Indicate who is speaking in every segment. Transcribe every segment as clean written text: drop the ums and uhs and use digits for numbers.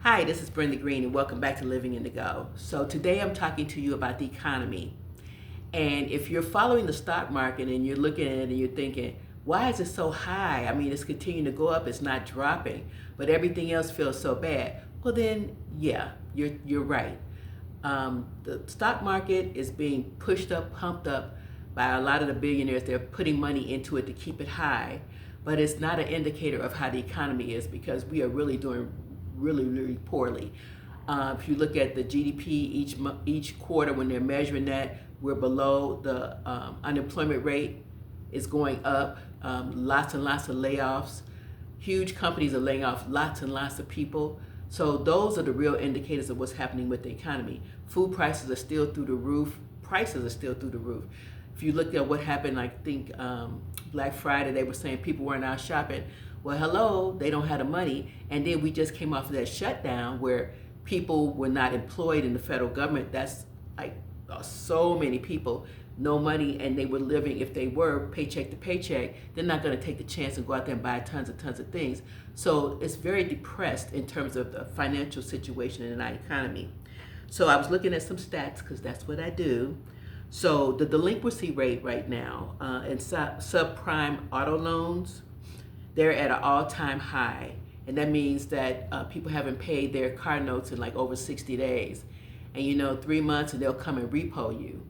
Speaker 1: Hi, this is Brenda Green, and welcome back to Living in the Go. So today I'm talking to you about the economy. And if you're following the stock market and you're looking at it and you're thinking, why is it so high? I mean, it's continuing to go up, it's not dropping, but everything else feels so bad. Well, then, yeah, you're right. The stock market is being pushed up, pumped up by a lot of the billionaires. They're putting money into it to keep it high, but it's not an indicator of how the economy is because we are really doing really poorly. If you look at the GDP each quarter when they're measuring that, we're below the unemployment rate is going up. Lots and lots of layoffs. Huge companies are laying off lots and lots of people. So those are the real indicators of what's happening with the economy. Food prices are still through the roof. Prices are still through the roof. If you look at what happened, I think Black Friday, they were saying people weren't out shopping. Well, hello, they don't have the money. And then we just came off of that shutdown where people were not employed in the federal government. That's like so many people, no money, and they were living, if they were paycheck to paycheck, they're not going to take the chance and go out there and buy tons of things. So it's very depressed in terms of the financial situation in our economy. So I was looking at some stats because that's what I do. So the delinquency rate right now in subprime auto loans, they're at an all-time high. And that means that people haven't paid their car notes in like over 60 days. And 3 months and they'll come and repo you.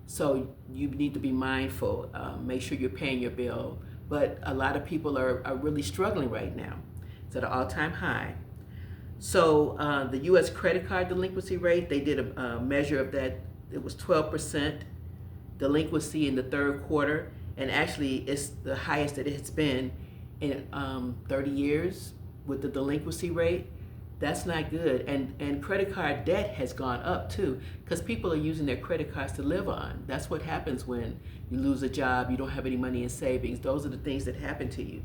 Speaker 1: So you need to be mindful, make sure you're paying your bill. But a lot of people are really struggling right now. It's at an all-time high. So the US credit card delinquency rate, they did a measure of that. It was 12% delinquency in the third quarter. And actually it's the highest that it's been in 30 years with the delinquency rate. That's not good. And credit card debt has gone up too because people are using their credit cards to live on. That's what happens when you lose a job, you don't have any money in savings. Those are the things that happen to you.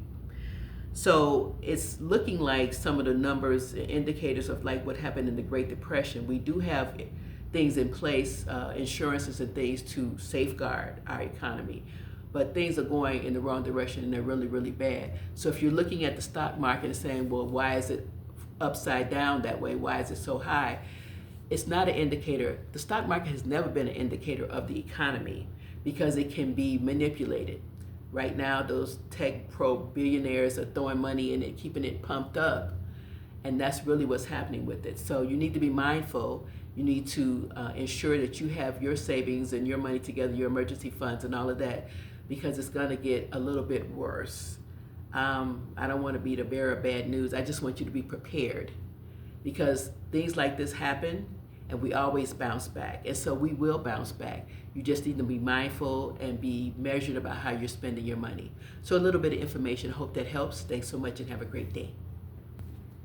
Speaker 1: So it's looking like some of the numbers, indicators of like what happened in the Great Depression. We do have things in place, insurances and things to safeguard our economy. But things are going in the wrong direction and they're really bad. So if you're looking at the stock market and saying, well, why is it upside down that way? Why is it so high? It's not an indicator. The stock market has never been an indicator of the economy because it can be manipulated. Right now, those tech pro billionaires are throwing money in it, keeping it pumped up. And that's really what's happening with it. So you need to be mindful. You need to ensure that you have your savings and your money together, your emergency funds and all of that, because it's going to get a little bit worse. I don't want to be the bearer of bad news. I just want you to be prepared because things like this happen and we always bounce back. And so we will bounce back. You just need to be mindful and be measured about how you're spending your money. So a little bit of information. I hope that helps. Thanks so much and have a great day.